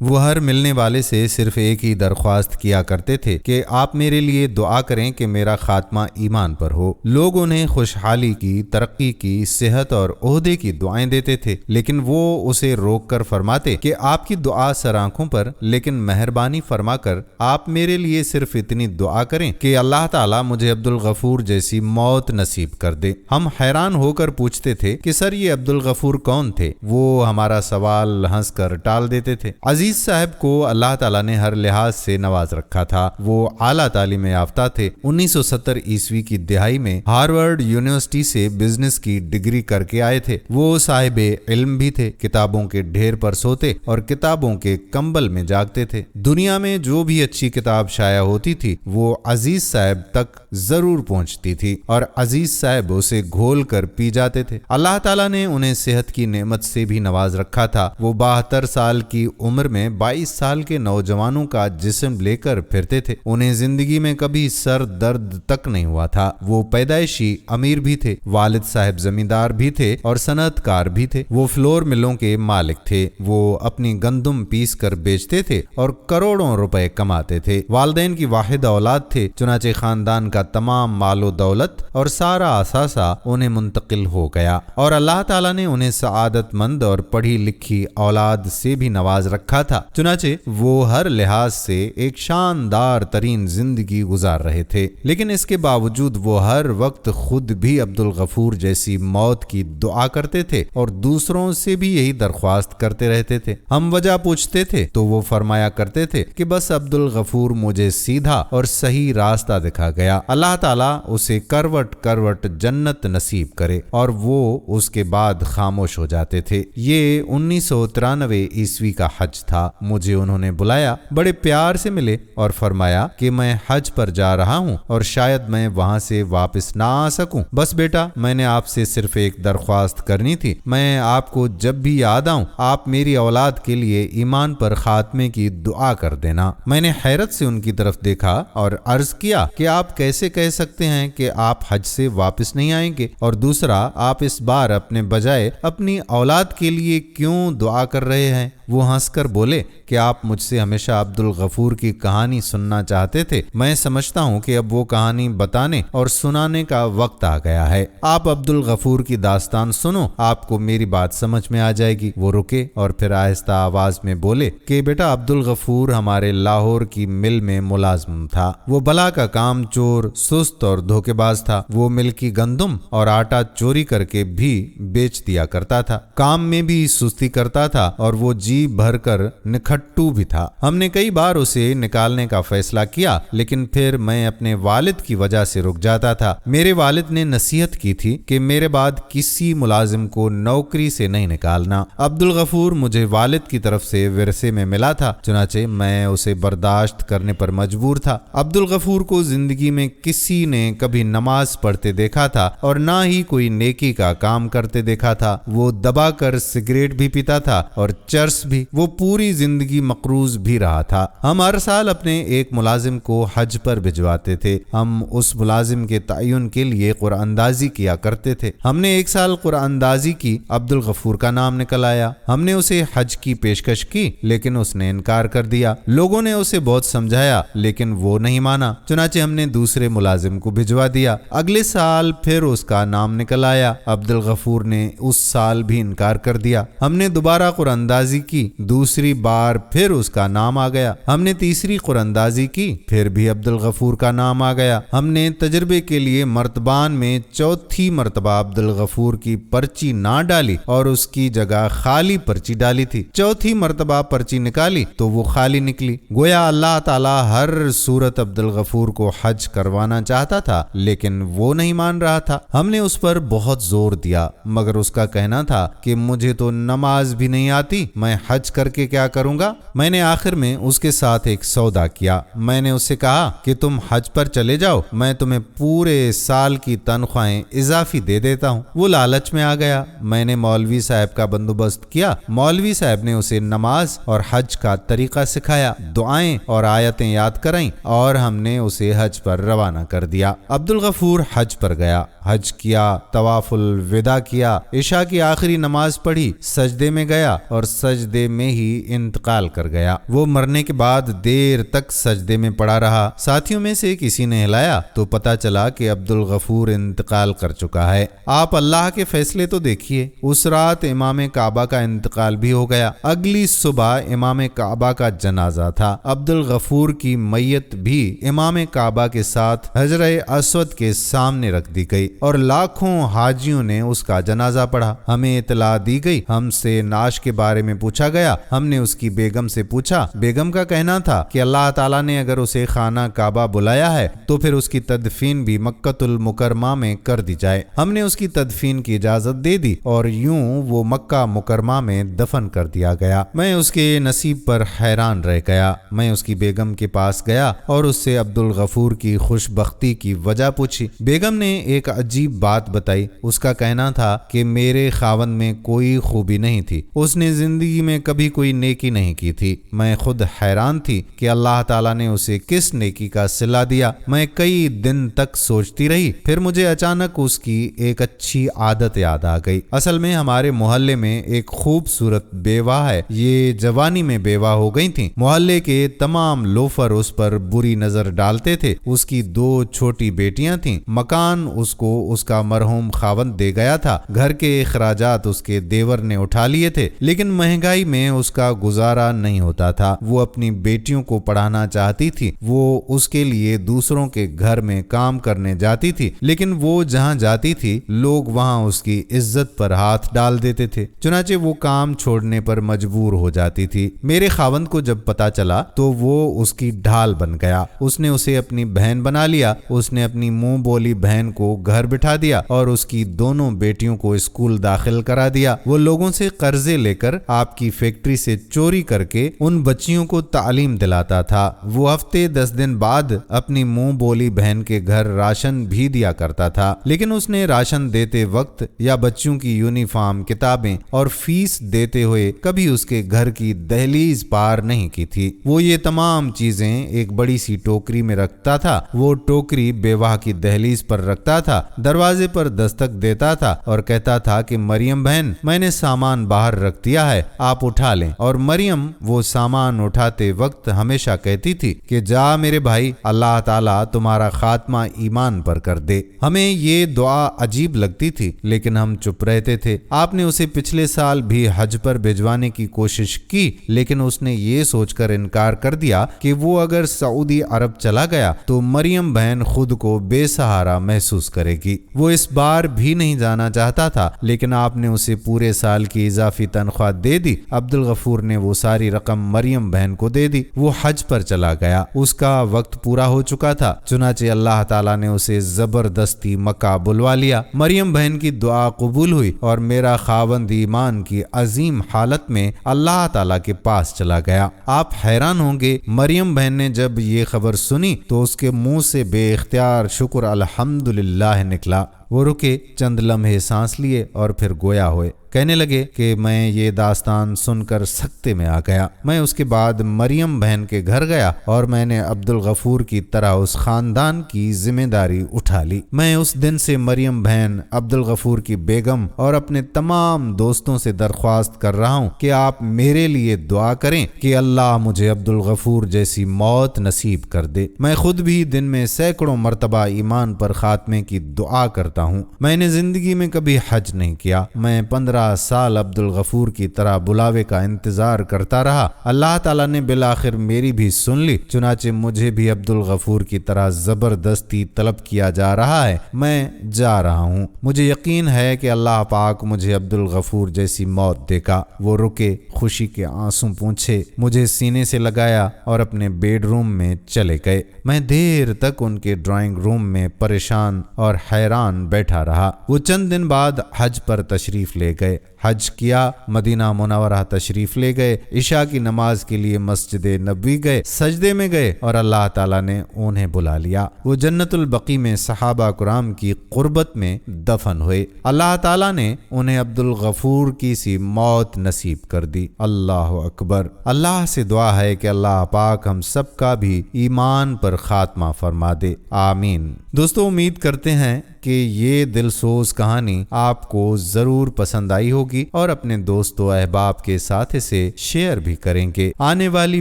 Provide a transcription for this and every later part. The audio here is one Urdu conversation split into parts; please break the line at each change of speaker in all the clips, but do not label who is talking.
وہ ہر ملنے والے سے صرف ایک ہی درخواست کیا کرتے تھے کہ آپ میرے لیے دعا کریں کہ میرا خاتمہ ایمان پر ہو۔ لوگ انہیں خوشحالی کی، ترقی کی، صحت اور عہدے کی دعائیں دیتے تھے، لیکن وہ اسے روک کر فرماتے کہ آپ کی دعا سر آنکھوں پر، لیکن مہربانی فرما کر آپ میرے لیے صرف اتنی دعا کریں کہ اللہ تعالیٰ مجھے عبدالغفور جیسی موت نصیب کر دے۔ ہم حیران ہو کر پوچھتے تھے کہ سر یہ عبدالغفور کون تھے؟ وہ ہمارا سوال ہنس کر ٹال دیتے تھے۔ عزیز صاحب کو اللہ تعالیٰ نے ہر لحاظ سے نواز رکھا تھا۔ وہ اعلیٰ تعلیم یافتہ تھے۔ 1970 عیسوی کی دہائی میں ہارورڈ یونیورسٹی سے بزنس کی ڈگری کر کے آئے تھے۔ وہ صاحب علم بھی تھے، کتابوں کے ڈھیر پر سوتے اور کتابوں کے کمبل میں جاگتے تھے۔ دنیا میں جو بھی اچھی کتاب شائع ہوتی تھی وہ عزیز صاحب تک ضرور پہنچتی تھی اور عزیز صاحب اسے گھول کر پی جاتے تھے۔ اللہ تعالیٰ نے انہیں صحت کی نعمت سے بھی نواز رکھا تھا۔ وہ 72 سال کی عمر میں 22 سال کے نوجوانوں کا جسم لے کر پھرتے تھے۔ انہیں زندگی میں کبھی سر درد تک نہیں ہوا تھا۔ وہ پیدائشی امیر بھی تھے، والد صاحب زمیندار بھی تھے اور صنعت کار بھی تھے۔ وہ فلور ملوں کے مالک تھے۔ وہ اپنی گندم پیس کر بیچتے تھے اور کروڑوں روپے کماتے تھے۔ والدین کی واحد اولاد تھے، چنانچہ خاندان کا تمام مال و دولت اور سارا اثاثہ انہیں منتقل ہو گیا، اور اللہ تعالیٰ نے انہیں سعادت مند اور پڑھی لکھی اولاد سے بھی نواز رکھا تھا۔ چنانچہ وہ ہر لحاظ سے ایک شاندار ترین زندگی گزار رہے تھے، لیکن اس کے باوجود وہ ہر وقت خود بھی عبدالغفور جیسی موت کی دعا کرتے تھے اور دوسروں سے بھی یہی درخواست کرتے رہتے تھے۔ ہم وجہ پوچھتے تھے تو وہ فرمایا کرتے تھے کہ بس عبدالغفور مجھے سیدھا اور صحیح راستہ دکھا گیا، اللہ تعالیٰ اسے کروٹ کروٹ جنت نصیب کرے، اور وہ اس کے بعد خاموش ہو جاتے تھے۔ یہ 1993 عیسوی کا حج تھا۔ مجھے انہوں نے بلایا، بڑے پیار سے ملے اور فرمایا کہ میں حج پر جا رہا ہوں اور شاید میں وہاں سے واپس نہ آ سکوں۔ بس بیٹا، میں نے آپ سے صرف ایک درخواست کرنی تھی، میں آپ کو جب بھی یاد آؤں آپ میری اولاد کے لیے ایمان پر خاتمے کی دعا کر دینا۔ میں نے حیرت سے ان کی طرف دیکھا اور عرض کیا کہ آپ کیسے کہہ سکتے ہیں کہ آپ حج سے واپس نہیں آئیں گے، اور دوسرا آپ اس بار اپنے بجائے اپنی اولاد کے لیے کیوں دعا کر رہے ہیں؟ وہ ہنس کر بولے کہ آپ مجھ سے ہمیشہ عبدالغفور کی کہانی سننا چاہتے تھے، میں سمجھتا ہوں کہ اب وہ کہانی بتانے اور سنانے کا وقت آ گیا ہے۔ آپ عبدالغفور کی داستان سنو، آپ کو میری بات سمجھ میں آ جائے گی۔ وہ رکے اور پھر آہستہ آواز میں بولے کہ بیٹا، عبدالغفور ہمارے لاہور کی مل میں ملازم تھا۔ وہ بلا کا کام چور، سست اور دھوکے باز تھا۔ وہ مل کی گندم اور آٹا چوری کر کے بھی بیچ دیا کرتا تھا، کام میں بھی سستی کرتا تھا اور وہ جی بھر کر نکھٹو بھی تھا۔ ہم نے کئی بار اسے نکالنے کا فیصلہ کیا، لیکن پھر میں اپنے والد کی وجہ سے رک جاتا تھا۔ میرے والد نے نصیحت کی تھی کہ میرے بعد کسی ملازم کو نوکری سے نہیں نکالنا۔ عبدالغفور مجھے والد کی طرف سے ورثے میں ملا تھا، چنانچہ میں اسے برداشت کرنے پر مجبور تھا۔ عبدالغفور کو زندگی میں کسی نے کبھی نماز پڑھتے دیکھا تھا اور نہ ہی کوئی نیکی کا کام کرتے دیکھا تھا۔ وہ دبا کر سگریٹ بھی پیتا تھا اور چرس بھی۔ وہ پوری زندگی مقروض بھی رہا تھا۔ ہم ہر سال اپنے ایک ملازم کو حج پر بھجواتے تھے۔ ہم اس ملازم کے تعین کے لیے قرآن اندازی کیا کرتے تھے۔ ہم نے ایک سال قرآن اندازی کی، عبدالغفور کا نام نکل آیا۔ ہم نے اسے حج کی پیشکش کی، لیکن اس نے انکار کر دیا۔ لوگوں نے اسے بہت سمجھایا، لیکن وہ نہیں مانا۔ چنانچہ ہم نے دوسرے ملازم کو بھجوا دیا۔ اگلے سال پھر اس کا نام نکل آیا۔ عبدالغفور نے اس سال بھی انکار کر دیا۔ ہم نے دوبارہ قرآن اندازی کی، دوسری بار پھر اس کا نام آ گیا۔ ہم نے تیسری قرآن اندازی کی، پھر بھی عبدالغفور کا نام آ گیا۔ ہم نے تجربے کے لیے مرتبان میں چوتھی مرتبہ عبدالغفور کی پرچی نہ ڈالی اور اس کی جگہ خالی پرچی ڈالی تھی۔ چوتھی مرتبہ پرچی نکالی تو وہ خالی نکلی۔ گویا اللہ تعالیٰ ہر صورت عبدالغفور کو حج کروانا چاہتا تھا، لیکن وہ نہیں مان رہا تھا۔ ہم نے اس پر بہت زور دیا، مگر اس کا کہنا تھا کہ مجھے تو نماز بھی نہیں آتی، میں حج کر کے کیا کروں گا؟ میں نے آخر میں اس کے ساتھ ایک سودا کیا۔ میں نے اس سے کہا کہ تم حج پر چلے جاؤ، میں تمہیں پورے سال کی تنخواہیں اضافی دے دیتا ہوں۔ وہ لالچ میں آ گیا۔ میں نے مولوی صاحب کا بندوبست کیا۔ مولوی صاحب نے اسے نماز اور حج کا طریقہ سکھایا، دعائیں اور آیتیں یاد کرائیں، اور ہم نے اسے حج پر روانہ کر دیا۔ عبدالغفور حج پر گیا، حج کیا، طواف الوداع کیا، عشاء کی آخری نماز پڑھی، سجدے میں گیا اور سجدے سجدے میں ہی انتقال کر گیا۔ وہ مرنے کے بعد دیر تک سجدے میں پڑا رہا۔ ساتھیوں میں سے کسی نے ہلایا تو پتہ چلا کہ عبدالغفور انتقال کر چکا ہے۔ آپ اللہ کے فیصلے تو دیکھیے، اس رات امام کعبہ کا انتقال بھی ہو گیا۔ اگلی صبح امام کعبہ کا جنازہ تھا۔ عبدالغفور کی میت بھی امام کعبہ کے ساتھ حجر اسود کے سامنے رکھ دی گئی اور لاکھوں حاجیوں نے اس کا جنازہ پڑھا۔ ہمیں اطلاع دی گئی، ہم سے نعش کے بارے میں پوچھا گیا۔ ہم نے اس کی بیگم سے پوچھا۔ بیگم کا کہنا تھا کہ اللہ تعالیٰ نے اگر اسے خانہ کعبہ بلایا ہے تو پھر اس کی تدفین بھی مکہ المکرمہ میں کر دی جائے۔ ہم نے اس کی تدفین کی اجازت دے دی اور یوں وہ مکہ مکرمہ میں دفن کر دیا گیا۔ میں اس کے نصیب پر حیران رہ گیا۔ میں اس کی بیگم کے پاس گیا اور اس سے عبدالغفور کی خوش بختی کی وجہ پوچھی۔ بیگم نے ایک عجیب بات بتائی۔ اس کا کہنا تھا کہ میرے خاوند میں کوئی خوبی نہیں تھی، اس نے زندگی میں کبھی کوئی نیکی نہیں کی تھی۔ میں خود حیران تھی کہ اللہ تعالیٰ نے اسے کس نیکی کا صلہ دیا۔ میں کئی دن تک سوچتی رہی، پھر مجھے اچانک اس کی ایک اچھی عادت یاد آ گئی۔ اصل میں ہمارے محلے میں ایک خوبصورت بیوہ ہے، یہ جوانی میں بیوہ ہو گئی تھی۔ محلے کے تمام لوفر اس پر بری نظر ڈالتے تھے۔ اس کی 2 چھوٹی بیٹیاں تھیں۔ مکان اس کو اس کا مرحوم خاوند دے گیا تھا۔ گھر کے اخراجات اس کے دیور نے اٹھا لیے تھے، لیکن مہنگائی میں اس کا گزارا نہیں ہوتا تھا۔ وہ اپنی بیٹیوں کو پڑھانا چاہتی تھی۔ وہ اس کے لیے دوسروں کے گھر میں کام کرنے جاتی تھی، لیکن وہ جہاں جاتی تھی لوگ وہاں اس کی عزت پر ہاتھ ڈال دیتے تھے، چنانچہ وہ کام چھوڑنے پر مجبور ہو جاتی تھی۔ میرے خاوند کو جب پتا چلا تو وہ اس کی ڈھال بن گیا۔ اس نے اسے اپنی بہن بنا لیا۔ اس نے اپنی منہ بولی بہن کو گھر بٹھا دیا اور اس کی دونوں بیٹیوں کو اسکول داخل کرا دیا۔ وہ لوگوں سے قرضے لے کر آپ کی فیکٹری سے چوری کر کے ان بچیوں کو تعلیم دلاتا تھا۔ وہ ہفتے 10 دن بعد اپنی منہ بولی بہن کے گھر راشن بھی دیا کرتا تھا، لیکن اس نے راشن دیتے وقت یا بچیوں کی یونیفارم، کتابیں اور فیس دیتے ہوئے کبھی اس کے گھر کی دہلیز پار نہیں کی تھی۔ وہ یہ تمام چیزیں ایک بڑی سی ٹوکری میں رکھتا تھا۔ وہ ٹوکری بیوہ کی دہلیز پر رکھتا تھا، دروازے پر دستک دیتا تھا اور کہتا تھا کہ مریم بہن، میں نے سامان باہر رکھ دیا ہے، آپ اٹھا لیں۔ اور مریم وہ سامان اٹھاتے وقت ہمیشہ کہتی تھی کہ جا میرے بھائی، اللہ تعالیٰ تمہارا خاتمہ ایمان پر کر دے۔ ہمیں یہ دعا عجیب لگتی تھی، لیکن ہم چپ رہتے تھے۔ آپ نے اسے پچھلے سال بھی حج پر بھجوانے کی کوشش کی، لیکن اس نے یہ سوچ کر انکار کر دیا کہ وہ اگر سعودی عرب چلا گیا تو مریم بہن خود کو بے سہارا محسوس کرے گی۔ وہ اس بار بھی نہیں جانا چاہتا تھا، لیکن آپ نے اسے پورے سال کی اضافی تنخواہ دے دی۔ عبدالغفور نے وہ ساری رقم مریم بہن کو دے دی۔ وہ حج پر چلا گیا۔ اس کا وقت پورا ہو چکا تھا، چنانچہ اللہ تعالیٰ نے اسے زبردستی مکہ بلوا لیا۔ مریم بہن کی دعا قبول ہوئی اور میرا خاوند ایمان کی عظیم حالت میں اللہ تعالیٰ کے پاس چلا گیا۔ آپ حیران ہوں گے، مریم بہن نے جب یہ خبر سنی تو اس کے منہ سے بے اختیار شکر الحمدللہ نکلا۔ وہ رکے، چند لمحے سانس لیے اور پھر گویا ہوئے۔ کہنے لگے کہ میں یہ داستان سن کر سکتے میں آ گیا۔ میں اس کے بعد مریم بہن کے گھر گیا اور میں نے عبدالغفور کی طرح اس خاندان کی ذمہ داری اٹھا لی۔ میں اس دن سے مریم بہن، عبدالغفور کی بیگم اور اپنے تمام دوستوں سے درخواست کر رہا ہوں کہ آپ میرے لیے دعا کریں کہ اللہ مجھے عبدالغفور جیسی موت نصیب کر دے۔ میں خود بھی دن میں سینکڑوں مرتبہ ایمان پر خاتمے کی دعا کرتا ہوں۔ میں نے زندگی میں کبھی حج نہیں کیا۔ میں 15 سال عبدالغفور کی طرح بلاوے کا انتظار کرتا رہا۔ اللہ تعالیٰ نے بالآخر میری بھی سن لی، چنانچہ مجھے بھی عبدالغفور کی طرح زبردستی طلب کیا جا رہا ہے۔ میں جا رہا ہوں۔ مجھے یقین ہے کہ اللہ پاک مجھے عبدالغفور جیسی موت دے گا۔ وہ رکے، خوشی کے آنسو پونچھے، مجھے سینے سے لگایا اور اپنے بیڈ روم میں چلے گئے۔ میں دیر تک ان کے ڈرائنگ روم میں پریشان اور حیران بیٹھا رہا۔ وہ چند دن بعد حج پر تشریف لے گئے۔ حج کیا، مدینہ منورہ تشریف لے گئے، عشاء کی نماز کے لیے مسجد نبوی گئے، سجدے میں گئے اور اللہ تعالیٰ نے انہیں بلا لیا۔ وہ جنت البقیع میں صحابہ کرام کی قربت میں دفن ہوئے۔ اللہ تعالیٰ نے انہیں عبدالغفور کی سی موت نصیب کر دی۔ اللہ اکبر۔ اللہ سے دعا ہے کہ اللہ پاک ہم سب کا بھی ایمان پر خاتمہ فرما دے، آمین۔ دوستو، امید کرتے ہیں کہ یہ دلسوز کہانی آپ کو ضرور پسند آئی ہوگی اور اپنے دوست و احباب کے ساتھ اسے شیئر بھی کریں گے۔ آنے والی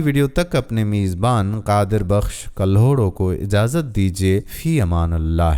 ویڈیو تک اپنے میزبان قادر بخش کلہوڑوں کو اجازت دیجیے۔ فی امان اللہ۔